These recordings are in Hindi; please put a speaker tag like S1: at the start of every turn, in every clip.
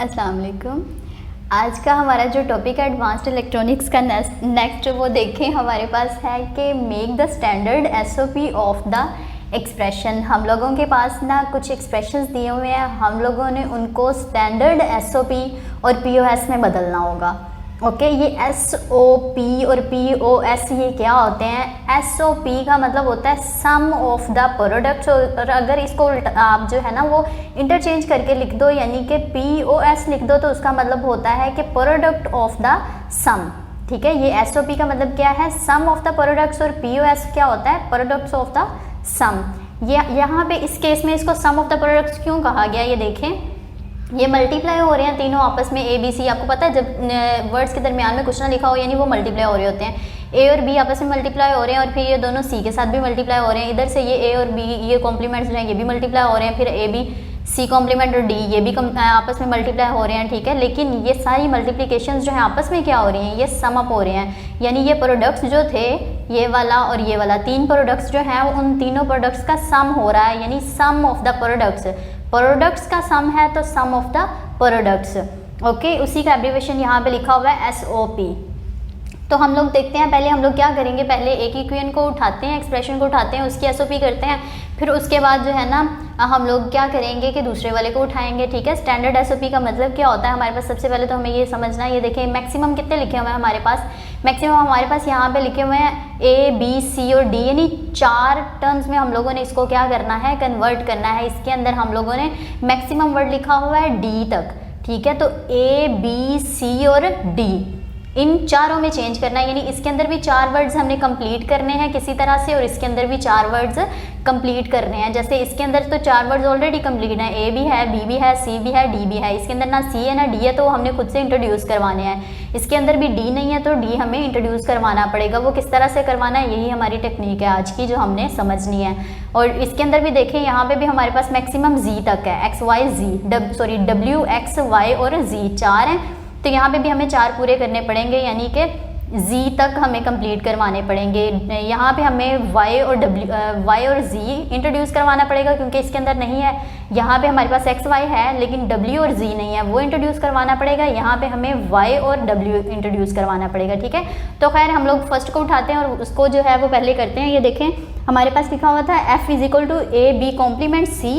S1: अस्सलाम वालेकुम। आज का हमारा जो टॉपिक है एडवांस्ड इलेक्ट्रॉनिक्स का नेक्स्ट वो देखें हमारे पास है कि make the standard SOP of the expression. हम लोगों के पास ना कुछ एक्सप्रेशंस दिए हुए हैं, हम लोगों ने उनको स्टैंडर्ड एसओपी और पीओएस में बदलना होगा। ओके, ये एसओपी और पीओएस ये क्या होते हैं? एसओपी का मतलब होता है सम ऑफ द प्रोडक्ट्स, और अगर इसको आप जो है ना वो इंटरचेंज करके लिख दो यानी कि पीओएस लिख दो तो उसका मतलब होता है कि प्रोडक्ट ऑफ द सम। ठीक है, ये एसओपी का मतलब क्या है? सम ऑफ द प्रोडक्ट्स, और पीओएस क्या होता है? प्रोडक्ट्स ऑफ द सम। ये यहाँ पे इस केस में इसको सम ऑफ द प्रोडक्ट्स क्यों कहा गया, ये देखें। ये मल्टीप्लाई हो रहे हैं तीनों आपस में, ए बी सी। आपको पता है जब वर्ड्स के दरमियान में कुछ ना लिखा हो यानी वो मल्टीप्लाई हो रहे होते हैं। ए और बी आपस में मल्टीप्लाई हो रहे हैं और फिर ये दोनों सी के साथ भी मल्टीप्लाई हो रहे हैं। इधर से ये ए और बी ये कॉम्प्लीमेंट्स जो हैं ये भी मल्टीप्लाई हो रहे हैं, फिर ए बी सी कॉम्प्लीमेंट और डी ये भी आपस में मल्टीप्लाई हो रहे हैं। ठीक है, लेकिन ये सारी मल्टीप्लिकेशंस जो हैं आपस में क्या हो रही हैं? ये सम अप हो रहे हैं, यानी ये प्रोडक्ट्स जो थे ये वाला और ये वाला, तीन प्रोडक्ट्स जो हैं उन तीनों प्रोडक्ट्स का सम हो रहा है, यानी सम ऑफ द प्रोडक्ट्स। प्रोडक्ट्स का सम है तो सम ऑफ द प्रोडक्ट्स। ओके, उसी का एब्रीविएशन यहाँ पे लिखा हुआ है एसओपी। तो हम लोग देखते हैं, पहले हम लोग क्या करेंगे, पहले एक इक्वेशन को उठाते हैं, एक्सप्रेशन को उठाते हैं, उसकी एसओपी करते हैं, फिर उसके बाद जो है ना हम लोग क्या करेंगे कि दूसरे वाले को उठाएंगे। ठीक है, स्टैंडर्ड एसओपी का मतलब क्या होता है हमारे पास? सबसे पहले तो हमें ये समझना है, ये देखें मैक्सिमम कितने लिखे हुए हैं हमारे पास। मैक्सिमम हमारे पास यहाँ पे लिखे हुए हैं ए बी सी और डी, यानी 4 टर्म्स में हम लोगों ने इसको क्या करना है? कन्वर्ट करना है। इसके अंदर हम लोगों ने मैक्सिमम वर्ड लिखा हुआ है डी तक। ठीक है, तो ए बी सी और डी इन चारों में चेंज करना है, यानी इसके अंदर भी 4 वर्ड्स हमने कंप्लीट करने हैं किसी तरह से, और इसके अंदर भी 4 वर्ड्स कंप्लीट करने हैं। जैसे इसके अंदर तो 4 वर्ड्स ऑलरेडी कंप्लीट हैं, ए भी है, बी भी है, सी भी है, डी भी है। इसके अंदर ना सी है ना डी है, तो हमने खुद से इंट्रोड्यूस करवाने हैं। इसके अंदर भी डी नहीं है तो डी हमें इंट्रोड्यूस करवाना पड़ेगा। वो किस तरह से करवाना है, यही हमारी टेक्निक है आज की जो हमने समझनी है। और इसके अंदर भी देखें, यहाँ पे भी हमारे पास मैक्सिमम जी तक है, एक्स वाई जी डब्ल्यू एक्स वाई और जी 4 हैं, तो यहाँ पे भी हमें 4 पूरे करने पड़ेंगे, यानी कि z तक हमें कंप्लीट करवाने पड़ेंगे। यहाँ पे हमें y और z इंट्रोड्यूस करवाना पड़ेगा क्योंकि इसके अंदर नहीं है। यहाँ पे हमारे पास x y है लेकिन w और z नहीं है, वो इंट्रोड्यूस करवाना पड़ेगा। यहाँ पे हमें y और w इंट्रोड्यूस करवाना पड़ेगा। ठीक है, तो खैर हम लोग फर्स्ट को उठाते हैं और उसको जो है वो पहले करते हैं। ये देखें हमारे पास लिखा हुआ था f = a b complement c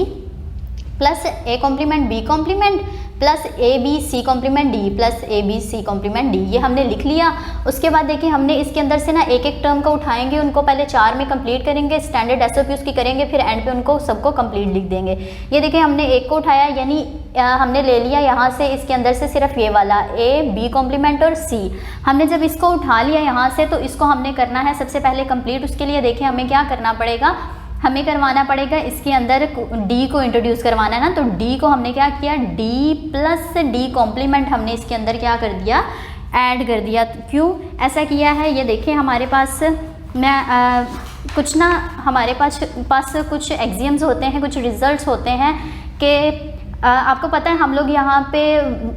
S1: plus a complement b complement plus a b c complement d plus a b c complement d, ये हमने लिख लिया। उसके बाद देखिए हमने इसके अंदर से ना एक एक टर्म को उठाएंगे, उनको पहले 4 में कंप्लीट करेंगे, स्टैंडर्ड एसओपी उसकी करेंगे, फिर एंड पे उनको सबको कंप्लीट लिख देंगे। ये देखिए हमने एक को उठाया, यानी हमने ले लिया यहाँ से इसके अंदर से सिर्फ ये वाला ए बी कॉम्प्लीमेंट और सी। हमने जब इसको उठा लिया यहाँ से तो इसको हमने करना है सबसे पहले कंप्लीट। उसके लिए देखिए हमें क्या करना पड़ेगा, हमें करवाना पड़ेगा इसके अंदर d को इंट्रोड्यूस करवाना है ना, तो d को हमने क्या किया, d प्लस डी कॉम्प्लीमेंट हमने इसके अंदर क्या कर दिया, ऐड कर दिया। क्यों ऐसा किया है, ये देखिए हमारे पास कुछ ना हमारे पास कुछ एक्सियम्स होते हैं, कुछ रिजल्ट्स होते हैं कि आपको पता है हम लोग यहाँ पे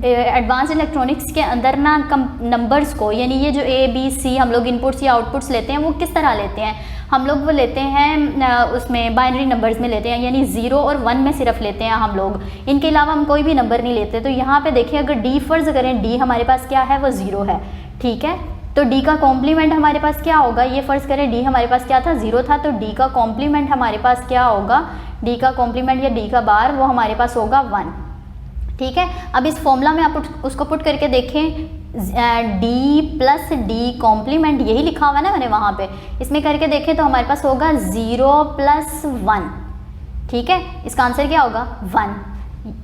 S1: एडवांस इलेक्ट्रॉनिक्स के अंदर ना नंबर्स को, यानी ये जो ए बी सी हम लोग इनपुट्स या आउटपुट्स लेते हैं वो किस तरह लेते हैं, हम लोग वो लेते हैं उसमें बाइनरी नंबर्स में लेते हैं, यानी 0 और 1 में सिर्फ लेते हैं हम लोग, इनके अलावा हम कोई भी नंबर नहीं लेते। तो यहाँ पे देखिए अगर डी फर्ज करें, डी हमारे पास क्या है, वो 0 है। ठीक है, तो डी का कॉम्प्लीमेंट हमारे पास क्या होगा, ये फर्ज करें डी हमारे पास क्या था, 0 था, तो डी का कॉम्प्लीमेंट हमारे पास क्या होगा, डी का कॉम्प्लीमेंट या डी का बार वो हमारे पास होगा 1। ठीक है, अब इस फॉर्मूला में आप उसको पुट करके देखें, डी प्लस डी कॉम्प्लीमेंट यही लिखा हुआ है ना मैंने वहाँ पे, इसमें करके देखें तो हमारे पास होगा 0 + 1। ठीक है, इसका आंसर क्या होगा, 1।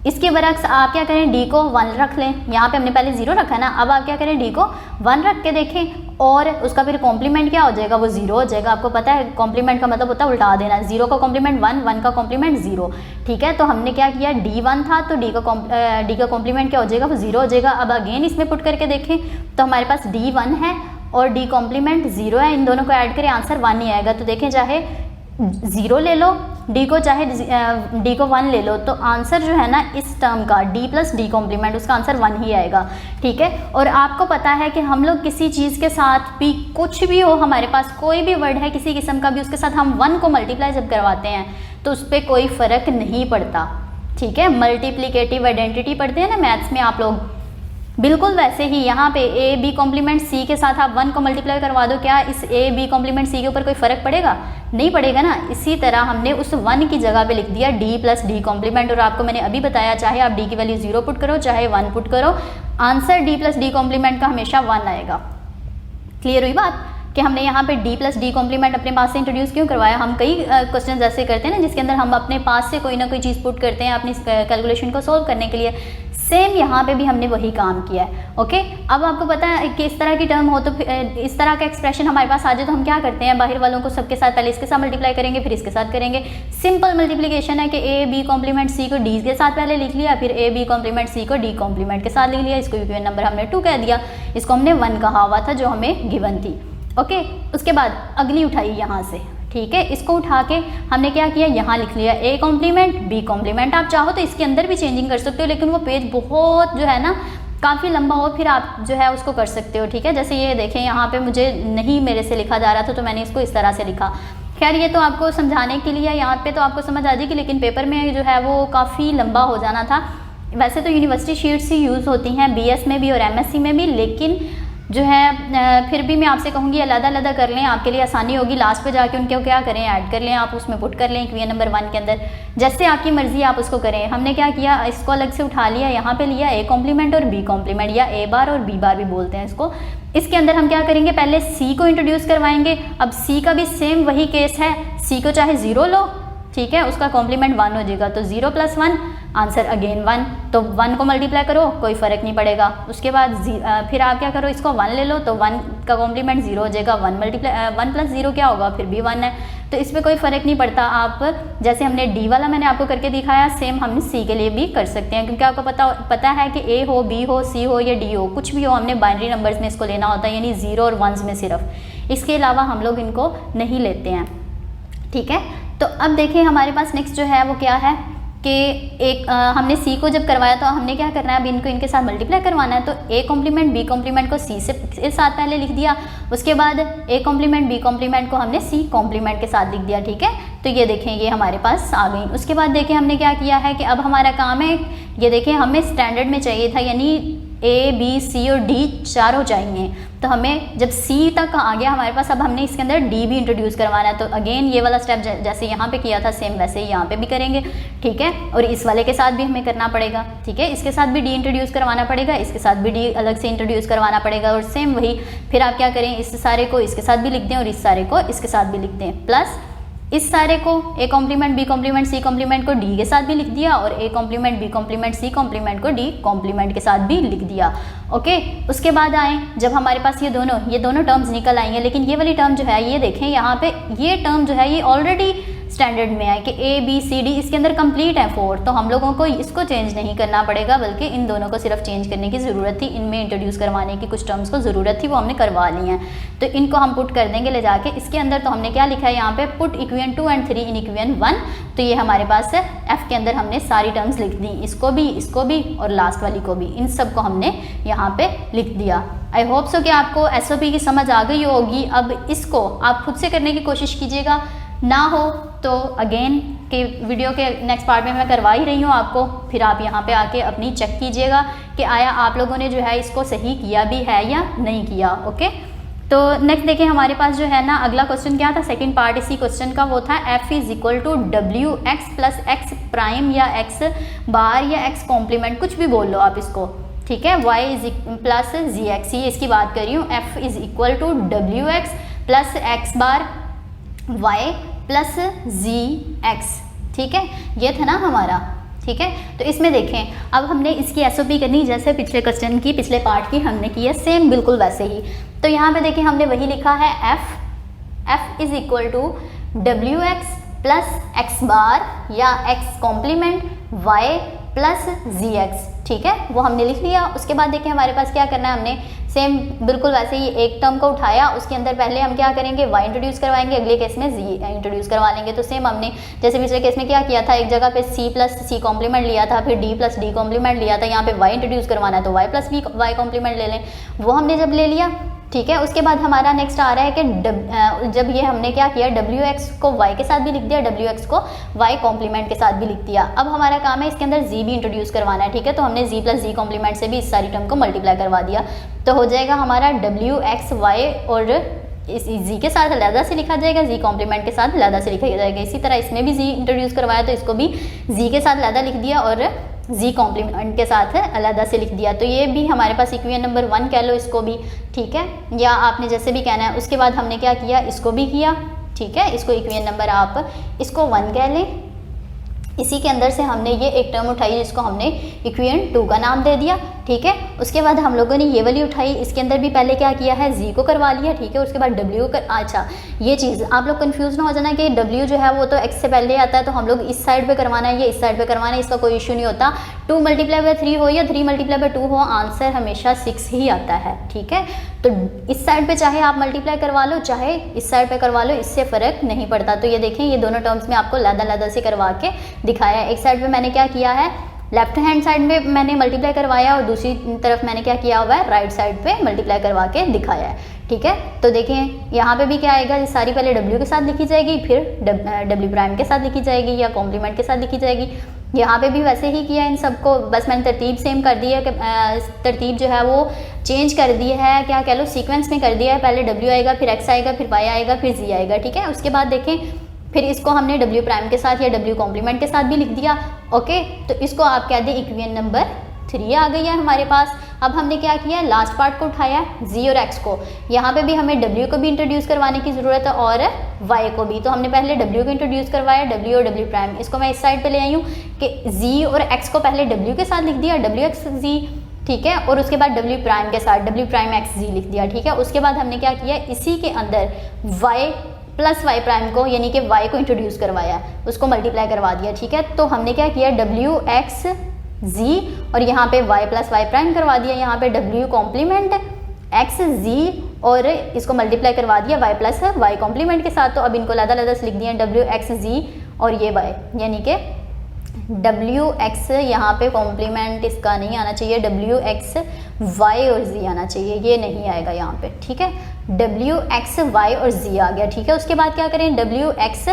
S1: इसके बरक्स आप क्या करें, डी को 1 रख लें, यहाँ पे हमने पहले 0 रखा है ना, अब आप क्या करें, डी को 1 रख के देखें और उसका फिर कॉम्प्लीमेंट क्या हो जाएगा, वो 0 हो जाएगा। आपको पता है कॉम्प्लीमेंट का मतलब होता है उल्टा देना, 0 का कॉम्प्लीमेंट 1, 1 का कॉम्प्लीमेंट 0। ठीक है, तो हमने क्या किया, डी 1 था तो डी का कॉम्प्लीमेंट क्या हो जाएगा, वो 0 हो जाएगा। अब अगेन इसमें पुट करके देखें तो हमारे पास डी 1 है और डी कॉम्प्लीमेंट 0 है, इन दोनों को ऐड करें आंसर 1 ही आएगा। तो देखें चाहे 0 ले लो डी को, चाहे डी को 1 ले लो, तो आंसर जो है ना इस टर्म का डी प्लस डी कॉम्प्लीमेंट उसका आंसर 1 ही आएगा। ठीक है, और आपको पता है कि हम लोग किसी चीज़ के साथ भी कुछ भी हो, हमारे पास कोई भी वर्ड है किसी किस्म का भी, उसके साथ हम 1 को मल्टीप्लाई जब करवाते हैं तो उस पर कोई फ़र्क नहीं पड़ता। ठीक है, मल्टीप्लिकेटिव आइडेंटिटी पढ़ते हैं ना मैथ्स में आप लोग, बिल्कुल वैसे ही यहाँ पे ए बी कॉम्प्लीमेंट सी के साथ आप 1 को मल्टीप्लाई करवा दो, क्या इस ए बी कॉम्प्लीमेंट सी के ऊपर कोई फर्क पड़ेगा? नहीं पड़ेगा ना। इसी तरह हमने उस 1 की जगह पे लिख दिया डी प्लस डी कॉम्प्लीमेंट, और आपको मैंने अभी बताया चाहे आप डी की वैल्यू 0 पुट करो चाहे 1 पुट करो, answer d plus d complement का हमेशा 1 आएगा। क्लियर हुई बात कि हमने यहाँ पे डी प्लस डी कॉम्प्लीमेंट अपने पास से इंट्रोड्यूस क्यों करवाया? हम कई क्वेश्चन ऐसे करते हैं ना जिसके अंदर हम अपने पास से कोई ना कोई चीज़ पुट करते हैं अपनी कैलकुलेशन को सोल्व करने के लिए। सेम यहाँ पे भी हमने वही काम किया है। ओके, अब आपको पता है कि इस तरह की टर्म हो तो इस तरह का एक्सप्रेशन हमारे पास आ जाए तो हम क्या करते हैं, बाहर वालों को सबके साथ पहले इसके साथ मल्टीप्लाई करेंगे फिर इसके साथ करेंगे। सिंपल मल्टीप्लिकेशन है कि ए बी कॉम्प्लीमेंट सी को डी के साथ पहले लिख लिया, फिर ए बी कॉम्प्लीमेंट सी को डी कॉम्प्लीमेंट के साथ लिख लिया। इसको इक्वेशन नंबर हमने 2 कह दिया, इसको हमने 1 कहा हुआ था जो हमें गिवन थी। ओके, उसके बाद अगली उठाई यहाँ से, ठीक है, इसको उठा के हमने क्या किया, यहाँ लिख लिया ए कॉम्प्लीमेंट बी कॉम्प्लीमेंट। आप चाहो तो इसके अंदर भी चेंजिंग कर सकते हो, लेकिन वो पेज बहुत जो है ना काफ़ी लंबा हो, फिर आप जो है उसको कर सकते हो। ठीक है, जैसे ये देखें यहाँ पे मुझे नहीं मेरे से लिखा जा रहा था तो मैंने इसको इस तरह से लिखा। खैर ये तो आपको समझाने के लिए, यहाँ पे तो आपको समझ आ जाएगी, लेकिन पेपर में जो है वो काफ़ी लंबा हो जाना था। वैसे तो यूनिवर्सिटी शीट्स ही यूज़ होती हैं BS में भी और MSc में भी, लेकिन जो है फिर भी मैं आपसे कहूँगी अलग-अलग कर लें, आपके लिए आसानी होगी। लास्ट पे जाके उनके क्या करें, ऐड कर लें, आप उसमें पुट कर लें इक्वेशन नंबर 1 के अंदर, जैसे आपकी मर्जी आप उसको करें। हमने क्या किया, इसको अलग से उठा लिया, यहाँ पे लिया ए कॉम्प्लीमेंट और बी कॉम्प्लीमेंट, या ए बार और बी बार भी बोलते हैं इसको। इसके अंदर हम क्या करेंगे, पहले सी को इंट्रोड्यूस करवाएंगे। अब सी का भी सेम वही केस है, सी को चाहे 0 लो, ठीक है, उसका कॉम्प्लीमेंट 1 हो जाएगा, तो 0 + 1 आंसर अगेन 1, तो 1 को मल्टीप्लाई करो कोई फ़र्क नहीं पड़ेगा। उसके बाद फिर आप क्या करो, इसको 1 ले लो तो 1 का कॉम्प्लीमेंट 0 हो जाएगा, 1 + 0 क्या होगा, फिर भी 1 है, तो इस पर कोई फ़र्क नहीं पड़ता। आप जैसे हमने डी वाला मैंने आपको करके दिखाया, सेम हम सी के लिए भी कर सकते हैं, क्योंकि आपको पता है कि ए हो, बी हो, सी हो या डी हो, कुछ भी हो, हमने बाइनरी नंबर्स में इसको लेना होता है, यानी 0 और 1s में सिर्फ, इसके अलावा हम लोग इनको नहीं लेते हैं। ठीक है, तो अब देखिए हमारे पास नेक्स्ट जो है वो क्या है कि एक हमने सी को जब करवाया तो हमने क्या करना है, अब इनको इनके साथ मल्टीप्लाई करवाना है, तो ए कॉम्प्लीमेंट बी कॉम्प्लीमेंट को सी से साथ पहले लिख दिया, उसके बाद ए कॉम्प्लीमेंट बी कॉम्प्लीमेंट को हमने सी कॉम्प्लीमेंट के साथ लिख दिया। ठीक है, तो ये देखें ये हमारे पास आ गई। उसके बाद देखें हमने क्या किया है कि अब हमारा काम है, ये देखें हमें स्टैंडर्ड में चाहिए था, यानी ए बी सी और डी चारों चाहिए, तो हमें जब सी तक आ गया हमारे पास, अब हमने इसके अंदर डी भी इंट्रोड्यूस करवाना है। तो अगेन ये वाला स्टेप जैसे यहाँ पे किया था सेम वैसे ही यहाँ पे भी करेंगे। ठीक है, और इस वाले के साथ भी हमें करना पड़ेगा। ठीक है, इसके साथ भी डी इंट्रोड्यूस करवाना पड़ेगा, इसके साथ भी डी अलग से इंट्रोड्यूस करवाना पड़ेगा, और सेम वही फिर आप क्या करें, इस सारे को इसके साथ भी लिख दें और इस सारे को इसके साथ भी लिख दें, प्लस इस सारे को a complement b complement c complement को डी के साथ भी लिख दिया, और a complement b complement c complement को डी कॉम्प्लीमेंट के साथ भी लिख दिया। ओके, उसके बाद आए जब हमारे पास ये दोनों टर्म्स निकल आई हैं, लेकिन ये वाली टर्म जो है ये देखें यहाँ पे, ये टर्म जो है ये ऑलरेडी स्टैंडर्ड में है कि ए बी सी डी, इसके अंदर कंप्लीट है 4, तो हम लोगों को इसको चेंज नहीं करना पड़ेगा, बल्कि इन दोनों को सिर्फ चेंज करने की ज़रूरत थी, इनमें इंट्रोड्यूस करवाने की कुछ टर्म्स को ज़रूरत थी, वो हमने करवा ली हैं, तो इनको हम पुट कर देंगे ले जाके इसके अंदर। तो हमने क्या लिखा है यहाँ पे, put equation 2 and 3 in equation 1, तो ये हमारे पास है एफ के अंदर हमने सारी टर्म्स लिख दी, इसको भी और लास्ट वाली को भी, इन सब को हमने यहाँ पे लिख दिया। आई होप सो कि आपको SOP की समझ आ गई होगी। अब इसको आप खुद से करने की कोशिश कीजिएगा, ना हो तो अगेन के वीडियो के नेक्स्ट पार्ट में मैं करवा ही रही हूँ आपको, फिर आप यहाँ पे आके अपनी चेक कीजिएगा कि आया आप लोगों ने जो है इसको सही किया भी है या नहीं किया। ओके, तो नेक्स्ट देखिए हमारे पास जो है ना अगला क्वेश्चन क्या था, सेकंड पार्ट इसी क्वेश्चन का, वो था f = wx + x प्राइम या x बार या x कॉम्प्लीमेंट, कुछ भी बोल लो आप इसको। ठीक है, y + gx, ये इसकी बात कर रही हूँ, f = wx + x बार y + gx। ठीक है, ये था ना हमारा। ठीक है, तो इसमें देखें अब हमने इसकी SOP करनी जैसे पिछले क्वेश्चन की, पिछले पार्ट की हमने की है, सेम बिल्कुल वैसे ही। तो यहाँ पे देखें हमने वही लिखा है, f = wx + x बार या x कॉम्प्लीमेंट y + gx। ठीक है, वो हमने लिख लिया। उसके बाद देखिए हमारे पास क्या करना है, हमने सेम बिल्कुल वैसे ही एक टर्म को उठाया, उसके अंदर पहले हम क्या करेंगे, y इंट्रोड्यूस करवाएंगे, अगले केस में z इंट्रोड्यूस करवा लेंगे। तो सेम हमने जैसे पिछले केस में क्या किया था, एक जगह पे c + c कॉम्प्लीमेंट लिया था, फिर d + d कॉम्प्लीमेंट लिया था, यहाँ पे y इंट्रोड्यूस करवाना है तो y + y कॉम्प्लीमेंट ले लें। वो हमने जब ले लिया, ठीक है। उसके बाद हमारा नेक्स्ट आ रहा है कि जब ये हमने क्या किया, डब्ल्यू एक्स को वाई के साथ भी लिख दिया, डब्ल्यू एक्स को वाई कॉम्प्लीमेंट के साथ भी लिख दिया। अब हमारा काम है इसके अंदर जी भी इंट्रोड्यूस करवाना है, ठीक है। तो हमने जी प्लस जी कॉम्प्लीमेंट से भी इस सारी टर्म को मल्टीप्लाई करवा दिया, तो हो जाएगा हमारा डब्ल्यू एक्स वाई और इस जी के साथ अलहदा से लिखा जाएगा, जी कॉम्प्लीमेंट के साथ अलहदा से लिखा जाएगा। इसी तरह इसमें भी जी इंट्रोड्यूस करवाया तो इसको भी जी के साथ अलहदा लिख दिया और जी कॉम्प्लीमेंट के साथ अलहदा से लिख दिया। तो ये भी हमारे पास इक्वेशन नंबर 1 कह लो इसको भी, ठीक है, या आपने जैसे भी कहना है। उसके बाद हमने क्या किया, इसको भी किया, ठीक है। इसको इक्वेशन नंबर आप इसको 1 कह लें। इसी के अंदर से हमने ये एक टर्म उठाई जिसको हमने इक्वेशन 2 का नाम दे दिया, ठीक है। उसके बाद हम लोगों ने ये वाली उठाई, इसके अंदर भी पहले क्या किया है, जी को करवा लिया, ठीक है। उसके बाद डब्ल्यू कर, अच्छा ये चीज़ आप लोग कंफ्यूज ना हो जाना कि डब्ल्यू जो है वो तो एक्स से पहले आता है, तो हम लोग इस साइड पे करवाना है, ये इस साइड पे करवाना है, इसका कोई इशू नहीं होता। 2 × 3 हो या 3 × 2 हो, आंसर हमेशा 6 ही आता है, ठीक है। तो इस साइड पे चाहे आप मल्टीप्लाई करवा लो, चाहे इस साइड पे करवा लो, इससे फ़र्क नहीं पड़ता। तो ये देखें, ये दोनों टर्म्स में आपको अलग से करवा के दिखाया है। एक साइड पे मैंने क्या किया है, लेफ्ट हैंड साइड में मैंने मल्टीप्लाई करवाया और दूसरी तरफ मैंने क्या किया हुआ है, राइट साइड पे मल्टीप्लाई करवा के दिखाया है, ठीक है। तो देखें यहाँ पे भी क्या आएगा, ये सारी पहले डब्ल्यू के साथ लिखी जाएगी, फिर डब्ल्यू प्राइम के साथ लिखी जाएगी या कॉम्प्लीमेंट के साथ लिखी जाएगी। यहाँ पे भी वैसे ही किया इन सबको, बस मैंने तरतीब सेम कर दी है कि तरतीब जो है वो चेंज कर दी है, क्या कह लो सीक्वेंस में कर दिया है। पहले डब्ल्यू आएगा, फिर एक्स आएगा, फिर वाई आएगा, फिर जी आएगा, ठीक है। उसके बाद देखें फिर इसको हमने डब्ल्यू प्राइम के साथ या डब्ल्यू कॉम्प्लीमेंट के साथ भी लिख दिया, ओके। तो इसको आप कह दें इक्वेशन नंबर 3 आ गई है हमारे पास। अब हमने क्या किया है, लास्ट पार्ट को उठाया है, जी और एक्स को। यहाँ पे भी हमें डब्ल्यू को भी इंट्रोड्यूस करवाने की ज़रूरत है और वाई को भी। तो हमने पहले डब्ल्यू को इंट्रोड्यूस करवाया, डब्ल्यू और डब्ल्यू प्राइम। इसको मैं इस साइड पे ले आई हूँ कि जी और एक्स को पहले डब्ल्यू के साथ लिख दिया, डब्ल्यू एक्स जी, ठीक है। और उसके बाद डब्ल्यू प्राइम के साथ डब्ल्यू प्राइम एक्स जी लिख दिया, ठीक है। उसके बाद हमने क्या किया, इसी के अंदर वाई प्लस वाई प्राइम को यानी कि वाई को इंट्रोड्यूस करवाया, उसको मल्टीप्लाई करवा दिया, ठीक है। तो हमने क्या किया, डब्ल्यू एक्स जी और यहाँ पे वाई प्लस वाई प्राइम करवा दिया, यहाँ पे डब्ल्यू कॉम्प्लीमेंट एक्स जी और इसको मल्टीप्लाई करवा दिया वाई प्लस वाई कॉम्प्लीमेंट के साथ। तो अब इनको अलग से लिख दिया, डब्ल्यू एक्स जी और ये वाई, यानी कि डब्ल्यू एक्स यहाँ पे कॉम्प्लीमेंट इसका नहीं आना चाहिए, डब्ल्यू एक्स वाई और जी आना चाहिए, ये नहीं आएगा यहाँ पे, ठीक है। डब्ल्यू एक्स वाई और जी आ गया, ठीक है। उसके बाद क्या करें, डब्ल्यू एक्स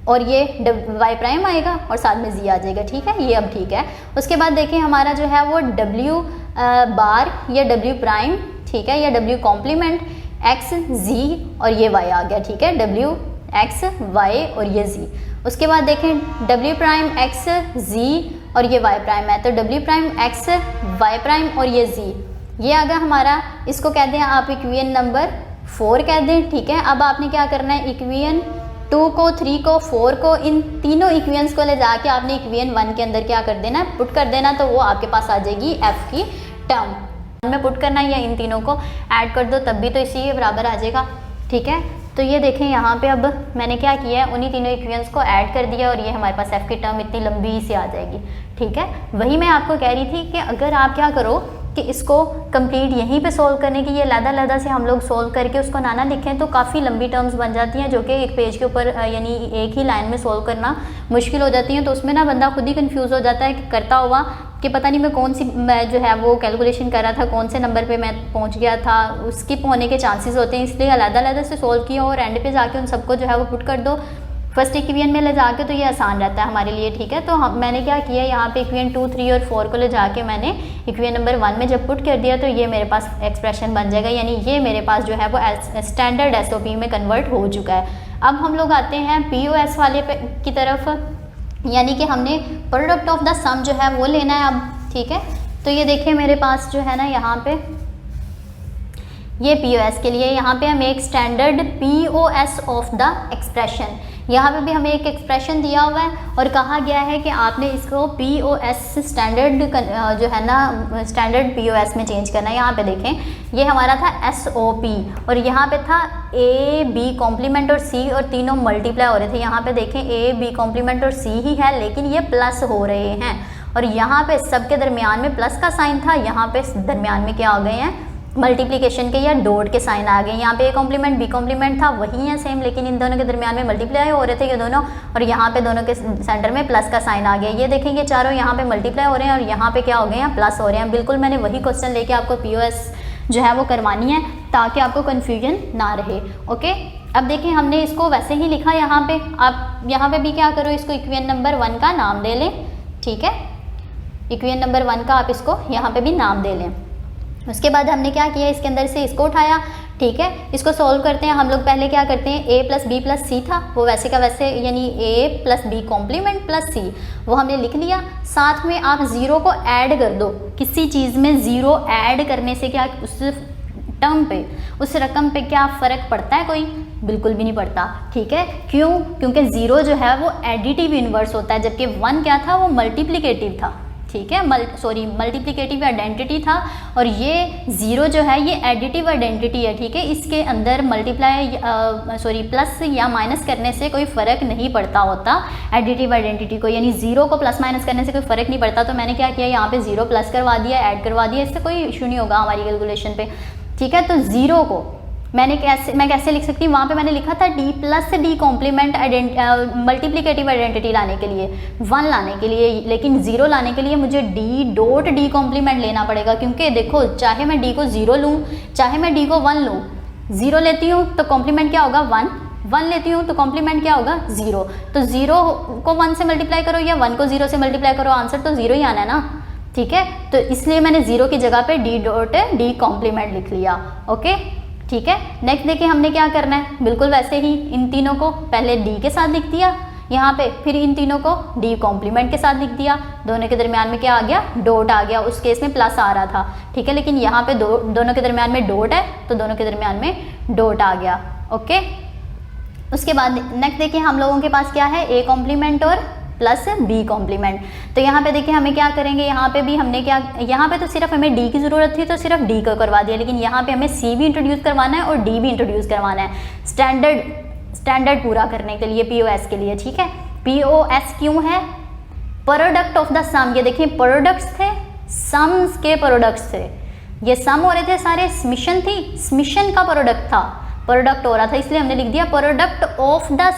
S1: और ये वाई प्राइम आएगा और साथ में जी आ जाएगा, ठीक है। ये अब ठीक है। उसके बाद देखें हमारा जो है वो डब्ल्यू बार या डब्ल्यू प्राइम, ठीक है, या डब्ल्यू कॉम्प्लीमेंट एक्स जी और ये वाई आ गया, ठीक है। डब्ल्यू एक्स वाई और ये जी। उसके बाद देखें डब्ल्यू प्राइम एक्स जी और ये वाई प्राइम है, तो डब्ल्यू प्राइम एक्स वाई प्राइम और ये जी, ये आ गया हमारा। इसको कहते हैं आप इक्वेशन नंबर 4 कह दें, ठीक है। अब आपने क्या करना है, इक्वेशन 2 को 3 को 4 को इन तीनों इक्वेशंस को ले जाके आपने इक्वेशन 1 के अंदर क्या कर देना, पुट कर देना, तो वो आपके पास आ जाएगी एफ की टर्म में पुट करना है, या इन तीनों को ऐड कर दो तब भी तो इसी के बराबर आ जाएगा, ठीक है। तो ये देखें यहाँ पे अब मैंने क्या किया है, उन्हीं तीनों इक्वेशंस को ऐड कर दिया और ये हमारे पास एफ की टर्म इतनी लंबी सी आ जाएगी, ठीक है। वही मैं आपको कह रही थी कि अगर आप क्या करो कि इसको कंप्लीट यहीं पे सोल्व करने की, ये लदा से हम लोग सोल्व करके उसको ना लिखें तो काफ़ी लंबी टर्म्स बन जाती हैं, जो कि एक पेज के ऊपर यानी एक ही लाइन में सोल्व करना मुश्किल हो जाती हैं। तो उसमें ना बंदा खुद ही कंफ्यूज हो जाता है कि करता हुआ कि पता नहीं मैं कौन सी मैं जो है वो कैलकुलेशन कर रहा था, कौन से नंबर पे मैं पहुंच गया था, स्किप होने के चांसेस होते हैं। इसलिए अलग से सोल्व किया और एंड पे जाके उन सबको जो है वो पुट कर दो फर्स्ट इक्वेशन में ले जाके, तो ये आसान रहता है हमारे लिए, ठीक है। तो मैंने क्या किया, यहाँ पे इक्वेशन 2, 3 और 4 को ले जाके मैंने इक्वेशन नंबर 1 में जब पुट कर दिया तो ये मेरे पास एक्सप्रेशन बन जाएगा, यानी ये मेरे पास जो है वो स्टैंडर्ड एसओपी में कन्वर्ट हो चुका है। अब हम लोग आते हैं पीओएस वाले की तरफ, यानी कि हमने प्रोडक्ट ऑफ द सम जो है वो लेना है अब, ठीक है। तो ये देखिए मेरे पास जो है ना यहाँ पे ये पीओएस के लिए यहाँ पे हम एक standard POS of the expression, यहाँ पे भी हमें एक एक्सप्रेशन दिया हुआ है और कहा गया है कि आपने इसको पीओएस स्टैंडर्ड जो है ना स्टैंडर्ड पीओएस में चेंज करना है। यहाँ पे देखें ये हमारा था एसओपी और यहाँ पे था ए बी कॉम्प्लीमेंट और सी और तीनों मल्टीप्लाई हो रहे थे। यहाँ पे देखें ए बी कॉम्प्लीमेंट और सी ही है लेकिन ये प्लस हो रहे हैं और यहाँ पे सबके दरमियान में प्लस का साइन था, यहाँ पे दरमियान में क्या आ गए हैं मल्टीप्लिकेशन के या डॉट के साइन आ गए। यहाँ पे ए कॉम्प्लीमेंट बी कॉम्प्लीमेंट था वही है सेम, लेकिन इन दोनों के दरमियान में मल्टीप्लाई हो रहे थे ये दोनों और यहाँ पे दोनों के सेंटर में प्लस का साइन आ गया। ये देखेंगे चारों यहाँ पे मल्टीप्लाई हो रहे हैं और यहाँ पे क्या हो गए हैं प्लस हो रहे हैं। बिल्कुल मैंने वही क्वेश्चन लेके आपको पीओएस जो है वो करवानी है ताकि आपको कन्फ्यूजन ना रहे। ओके, अब देखिए हमने इसको वैसे ही लिखा यहाँ पे, आप यहाँ पे भी क्या करो, इसको इक्वेशन नंबर 1 का नाम दे लें। ठीक है, इक्वेशन नंबर 1 का आप इसको यहाँ पे भी नाम दे लें। उसके बाद हमने क्या किया, इसके अंदर से इसको उठाया। ठीक है, इसको सॉल्व करते हैं हम लोग। पहले क्या करते हैं, a plus B plus C था, वो वैसे का वैसे यानी a plus B complement plus C, वो हमने लिख लिया। साथ में आप ज़ीरो को ऐड कर दो, किसी चीज़ में ज़ीरो ऐड करने से क्या उस टर्म पे, उस रकम पे क्या फ़र्क पड़ता है? कोई बिल्कुल भी नहीं पड़ता। ठीक है, क्यों? क्योंकि ज़ीरो जो है वो एडिटिव इन्वर्स होता है, जबकि 1 क्या था, वो मल्टीप्लिकेटिव था। ठीक है, मल्टीप्लिकेटिव आइडेंटिटी था, और ये ज़ीरो जो है ये एडिटिव आइडेंटिटी है। ठीक है, इसके अंदर प्लस या माइनस करने से कोई फ़र्क नहीं पड़ता होता एडिटिव आइडेंटिटी को, यानी ज़ीरो को प्लस माइनस करने से कोई फ़र्क नहीं पड़ता। तो मैंने क्या किया, यहाँ पे ज़ीरो प्लस करवा दिया, ऐड करवा दिया, इससे कोई इशू नहीं होगा हमारी कैलकुलेशन पे। ठीक है, तो ज़ीरो को मैं कैसे लिख सकती हूँ, वहाँ पे मैंने लिखा था d plus d complement multiplicative identity लाने के लिए, 1 लाने के लिए, लेकिन 0 लाने के लिए मुझे d डॉट डी कॉम्प्लीमेंट लेना पड़ेगा। क्योंकि देखो, चाहे मैं d को 0 लूँ, चाहे मैं d को 1 लूँ, 0 लेती हूँ तो कॉम्प्लीमेंट क्या होगा 1, 1 लेती हूँ तो कॉम्प्लीमेंट क्या होगा 0। तो 0 को 1 से मल्टीप्लाई करो या 1 को 0 से मल्टीप्लाई करो, आंसर तो 0 ही आना है ना। ठीक है, तो इसलिए मैंने 0 की जगह पे d डॉट डी कॉम्प्लीमेंट लिख लिया। ओके, ठीक है, नेक्स्ट देखिए हमने क्या करना है, बिल्कुल वैसे ही इन तीनों को पहले d के साथ लिख दिया यहाँ पे, फिर इन तीनों को d कॉम्प्लीमेंट के साथ लिख दिया। दोनों के दरमियान में क्या आ गया, डॉट आ गया। उस केस में प्लस आ रहा था। ठीक है, लेकिन यहाँ पे दोनों के दरमियान में डॉट है, तो दोनों के दरमियान में डॉट आ गया। ओके, उसके बाद नेक्स्ट देखिए हम लोगों के पास क्या है, a कॉम्प्लीमेंट और प्लस बी कॉम्प्लीमेंट। तो यहाँ पे देखिए हमें क्या करेंगे, यहाँ पे भी हमने क्या, यहाँ पे तो सिर्फ हमें डी की ज़रूरत थी तो सिर्फ डी को करवा दिया, लेकिन यहाँ पे हमें सी भी इंट्रोड्यूस करवाना है और डी भी इंट्रोड्यूस करवाना है स्टैंडर्ड पूरा करने के लिए, पीओएस के लिए। ठीक है, पीओएस क्यों है, प्रोडक्ट ऑफ द सम। ये देखिए प्रोडक्ट्स थे, सम्स के प्रोडक्ट्स थे, ये सम हो रहे थे सारे, समिशन थी, समिशन का प्रोडक्ट था, प्रोडक्ट हो रहा था, इसलिए हमने लिख दिया प्रोडक्ट ऑफ द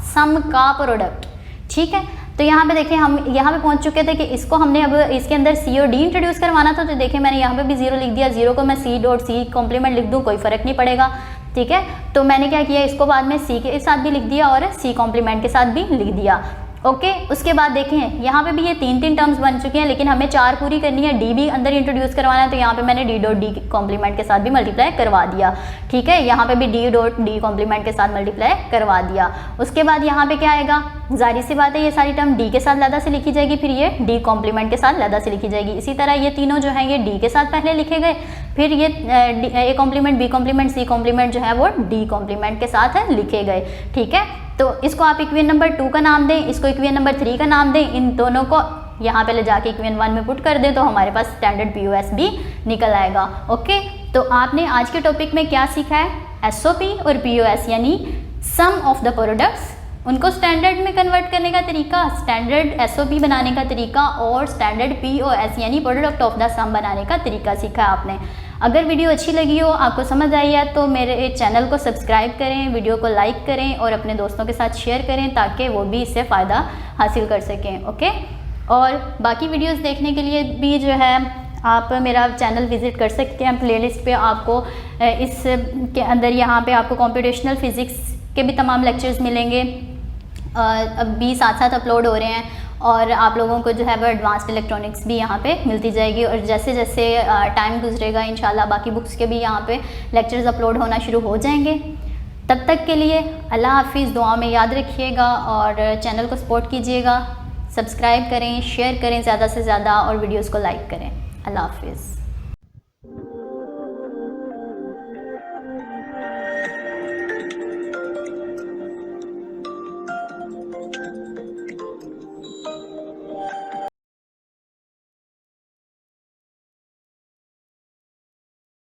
S1: सम का प्रोडक्ट। ठीक है, तो यहाँ पे देखिए हम यहाँ पे पहुँच चुके थे कि इसको हमने अब इसके अंदर सी और डी इंट्रोड्यूस करवाना था। तो देखिए मैंने यहाँ पे भी 0 लिख दिया, 0 को मैं सी डॉट सी कॉम्प्लीमेंट लिख दूँ, कोई फ़र्क नहीं पड़ेगा। ठीक है, तो मैंने क्या किया, इसको बाद में सी के साथ भी लिख दिया और सी कॉम्प्लीमेंट के साथ भी लिख दिया। ओके, उसके बाद देखें यहाँ पे भी ये 3 टर्म्स बन चुके हैं, लेकिन हमें 4 पूरी करनी है, डी भी अंदर इंट्रोड्यूस करवाना है, तो यहाँ पे मैंने डी डॉट डी कॉम्प्लीमेंट के साथ भी मल्टीप्लाई करवा दिया। ठीक है, यहाँ पे भी डी डॉट डी कॉम्प्लीमेंट के साथ मल्टीप्लाई करवा दिया। उसके बाद यहाँ पे क्या आएगा, जाहिर सी बात है ये सारी टर्म डी के साथ लैदा से लिखी जाएगी, फिर ये डी कॉम्प्लीमेंट के साथ लैदा से लिखी जाएगी। इसी तरह ये तीनों जो हैं ये डी के साथ पहले लिखे गए, फिर ये a complement, b complement, c complement जो है वो डी कॉम्प्लीमेंट के साथ लिखे गए। ठीक है, तो इसको आप इक्वेशन नंबर 2 का नाम दें, इसको इक्वेशन नंबर 3 का नाम दें, इन दोनों को यहाँ पे ले जाके इक्वेशन 1 में पुट कर दें, तो हमारे पास स्टैंडर्ड पीओएस भी निकल आएगा। ओके, तो आपने आज के टॉपिक में क्या सीखा है, एसओपी और पीओएस यानी सम ऑफ द प्रोडक्ट्स, उनको स्टैंडर्ड में कन्वर्ट करने का तरीका, स्टैंडर्ड एसओपी बनाने का तरीका और स्टैंडर्ड पीओएस यानी प्रोडक्ट ऑफ द सम बनाने का तरीका सीखा आपने। अगर वीडियो अच्छी लगी हो, आपको समझ आई है, तो मेरे चैनल को सब्सक्राइब करें, वीडियो को लाइक करें और अपने दोस्तों के साथ शेयर करें ताकि वो भी इससे फ़ायदा हासिल कर सकें। ओके, और बाकी वीडियोस देखने के लिए भी जो है आप मेरा चैनल विज़िट कर सकते हैं। प्लेलिस्ट पे आपको इस के अंदर यहाँ पे आपको कंप्यूटेशनल फ़िज़िक्स के भी तमाम लेक्चर्स मिलेंगे, अभी साथ साथ अपलोड हो रहे हैं, और आप लोगों को जो है वो एडवांस्ड इलेक्ट्रॉनिक्स भी यहाँ पे मिलती जाएगी। और जैसे जैसे टाइम गुजरेगा इंशाल्लाह बाकी बुक्स के भी यहाँ पे लेक्चर्स अपलोड होना शुरू हो जाएंगे। तब तक के लिए अल्लाह हाफिज़, दुआ में याद रखिएगा और चैनल को सपोर्ट कीजिएगा, सब्सक्राइब करें, शेयर करें ज़्यादा से ज़्यादा और वीडियोज़ को लाइक करें। अल्लाह हाफिज़।